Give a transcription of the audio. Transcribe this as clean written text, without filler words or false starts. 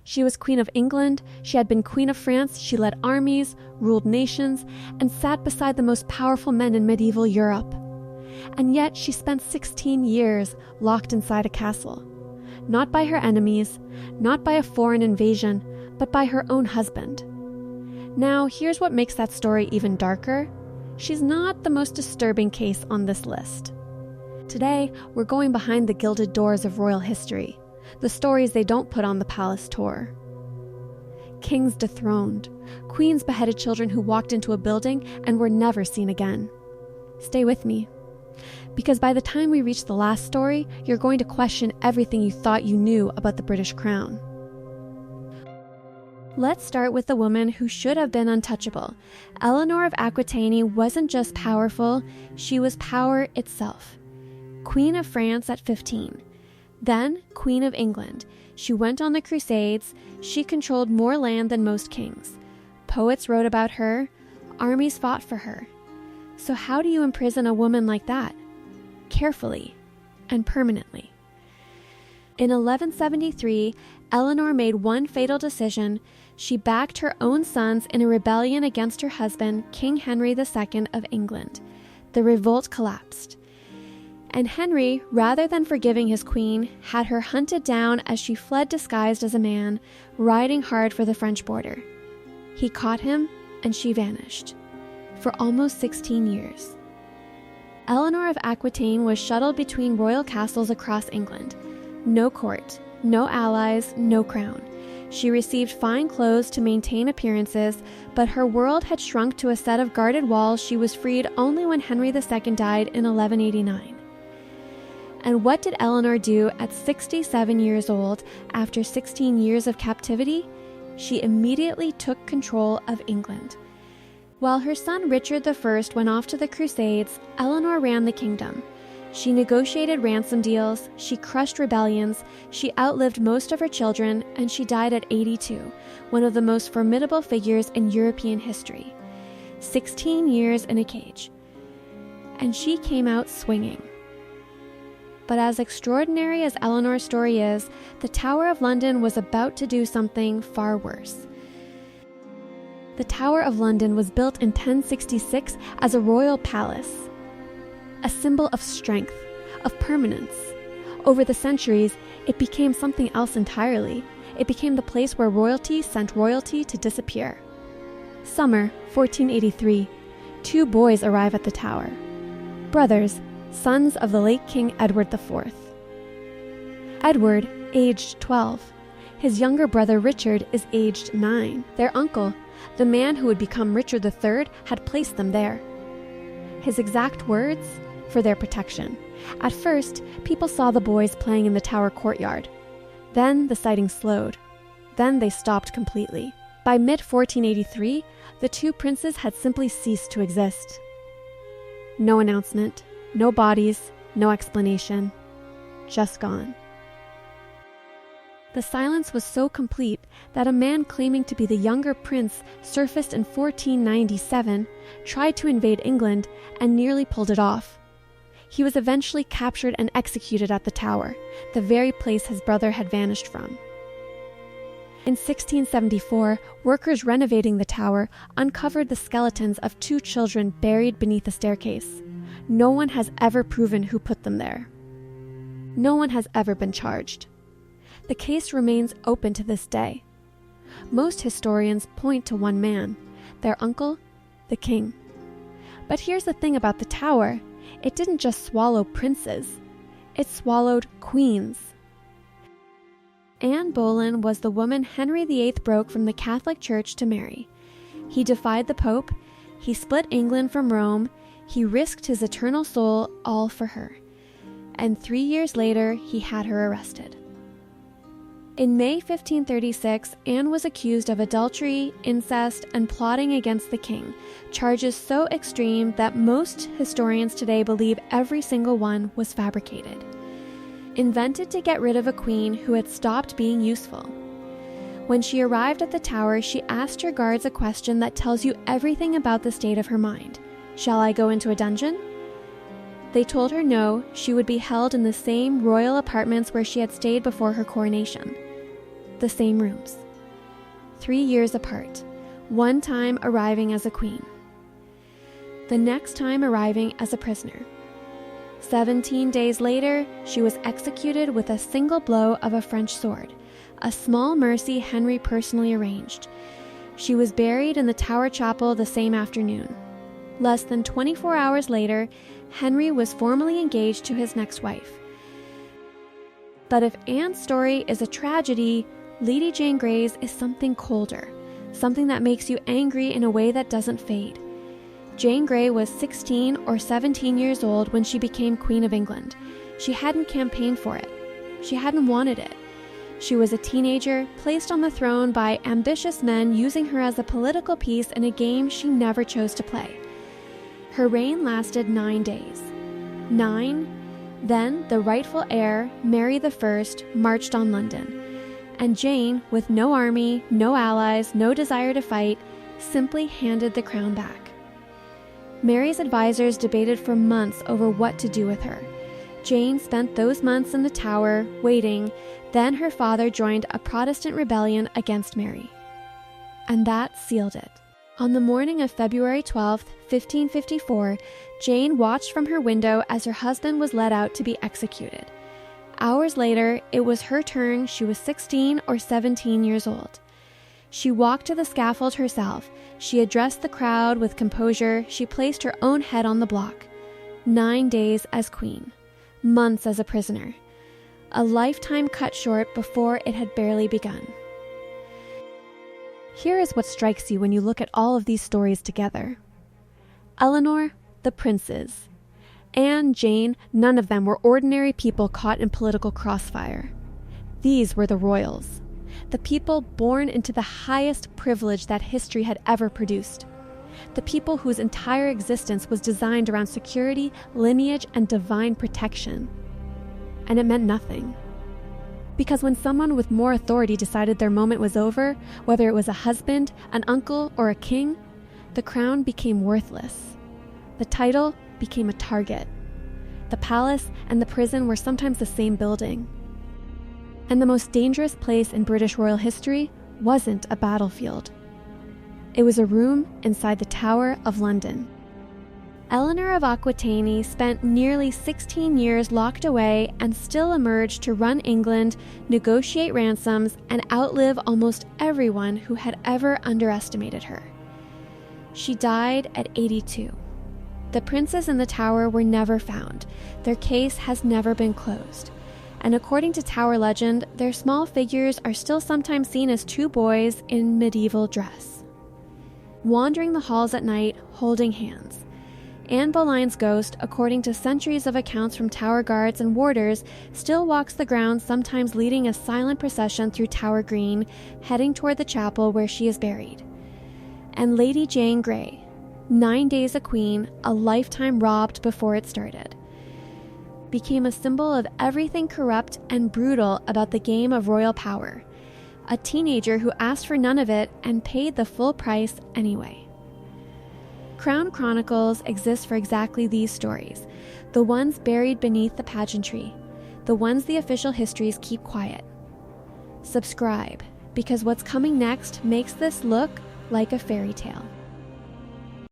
She was Queen of England, she had been Queen of France, she led armies, ruled nations, and sat beside the most powerful men in medieval Europe. And yet she spent 16 years locked inside a castle. Not by her enemies, not by a foreign invasion, but by her own husband. Now, here's what makes that story even darker. She's not the most disturbing case on this list. Today, we're going behind the gilded doors of royal history, the stories they don't put on the palace tour. Kings dethroned, queens beheaded children who walked into a building and were never seen again. Stay with me, because by the time we reach the last story, you're going to question everything you thought you knew about the British crown. Let's start with the woman who should have been untouchable. Eleanor of Aquitaine wasn't just powerful, she was power itself. Queen of France at 15. Then Queen of England. She went on the Crusades, she controlled more land than most kings. Poets wrote about her, armies fought for her. So how do you imprison a woman like that? Carefully and permanently. In 1173, Eleanor made one fatal decision. She backed her own sons in a rebellion against her husband, King Henry II of England. The revolt collapsed. And Henry, rather than forgiving his queen, had her hunted down as she fled disguised as a man, riding hard for the French border. He caught him, and she vanished. For almost 16 years. Eleanor of Aquitaine was shuttled between royal castles across England. No court, no allies, no crown. She received fine clothes to maintain appearances, but her world had shrunk to a set of guarded walls. She was freed only when Henry II died in 1189. And what did Eleanor do at 67 years old after 16 years of captivity? She immediately took control of England. While her son Richard I went off to the Crusades, Eleanor ran the kingdom. She negotiated ransom deals, she crushed rebellions, she outlived most of her children, and she died at 82, one of the most formidable figures in European history. 16 years in a cage. And she came out swinging. But as extraordinary as Eleanor's story is, the Tower of London was about to do something far worse. The Tower of London was built in 1066 as a royal palace, a symbol of strength, of permanence. Over the centuries, it became something else entirely. It became the place where royalty sent royalty to disappear. Summer 1483, 2 boys arrive at the tower. Brothers, sons of the late King Edward IV. Edward, aged 12. His younger brother Richard is aged 9. Their uncle, the man who would become Richard III, had placed them there. His exact words? For their protection. At first, people saw the boys playing in the tower courtyard. Then the sighting slowed. Then they stopped completely. By mid-1483, the 2 princes had simply ceased to exist. No announcement, no bodies, no explanation. Just gone. The silence was so complete that a man claiming to be the younger prince surfaced in 1497, tried to invade England, and nearly pulled it off. He was eventually captured and executed at the tower, the very place his brother had vanished from. In 1674, workers renovating the tower uncovered the skeletons of 2 children buried beneath the staircase. No one has ever proven who put them there. No one has ever been charged. The case remains open to this day. Most historians point to one man, their uncle, the king. But here's the thing about the tower. It didn't just swallow princes. It swallowed queens. Anne Boleyn was the woman Henry VIII broke from the Catholic Church to marry. He defied the Pope. He split England from Rome. He risked his eternal soul all for her. And 3 years later, he had her arrested. In May 1536, Anne was accused of adultery, incest, and plotting against the king, charges so extreme that most historians today believe every single one was fabricated. Invented to get rid of a queen who had stopped being useful. When she arrived at the tower, she asked her guards a question that tells you everything about the state of her mind. Shall I go into a dungeon? They told her no, she would be held in the same royal apartments where she had stayed before her coronation. the same rooms. 3 years apart, one time arriving as a queen, the next time arriving as a prisoner. 17 days later, she was executed with a single blow of a French sword, a small mercy Henry personally arranged. She was buried in the Tower Chapel the same afternoon. Less than 24 hours later, Henry was formally engaged to his next wife. But if Anne's story is a tragedy, Lady Jane Grey's is something colder, something that makes you angry in a way that doesn't fade. Jane Grey was 16 or 17 years old when she became Queen of England. She hadn't campaigned for it. She hadn't wanted it. She was a teenager, placed on the throne by ambitious men using her as a political piece in a game she never chose to play. Her reign lasted 9 days. 9. Then the rightful heir, Mary I, marched on London. And Jane, with no army, no allies, no desire to fight, simply handed the crown back. Mary's advisors debated for months over what to do with her. Jane spent those months in the Tower, waiting. Then her father joined a Protestant rebellion against Mary. And that sealed it. On the morning of February 12, 1554, Jane watched from her window as her husband was led out to be executed. Hours later, it was her turn. She was 16 or 17 years old. She walked to the scaffold herself. She addressed the crowd with composure. She placed her own head on the block. 9 days as queen. Months as a prisoner. A lifetime cut short before it had barely begun. Here is what strikes you when you look at all of these stories together. Eleanor, the princes. Anne, Jane, none of them were ordinary people caught in political crossfire. These were the royals. The people born into the highest privilege that history had ever produced. The people whose entire existence was designed around security, lineage, and divine protection. And it meant nothing. Because when someone with more authority decided their moment was over, whether it was a husband, an uncle, or a king, the crown became worthless. The title became a target. The palace and the prison were sometimes the same building. And the most dangerous place in British royal history wasn't a battlefield. It was a room inside the Tower of London. Eleanor of Aquitaine spent nearly 16 years locked away and still emerged to run England, negotiate ransoms, and outlive almost everyone who had ever underestimated her. She died at 82. The princes in the Tower were never found. Their case has never been closed. And according to Tower legend, their small figures are still sometimes seen as 2 boys in medieval dress, wandering the halls at night, holding hands. Anne Boleyn's ghost, according to centuries of accounts from Tower guards and warders, still walks the grounds, sometimes leading a silent procession through Tower Green, heading toward the chapel where she is buried. And Lady Jane Grey, 9 days a queen, a lifetime robbed before it started, became a symbol of everything corrupt and brutal about the game of royal power. A teenager who asked for none of it and paid the full price anyway. Crown Chronicles exists for exactly these stories, the ones buried beneath the pageantry, the ones the official histories keep quiet. Subscribe, because what's coming next makes this look like a fairy tale.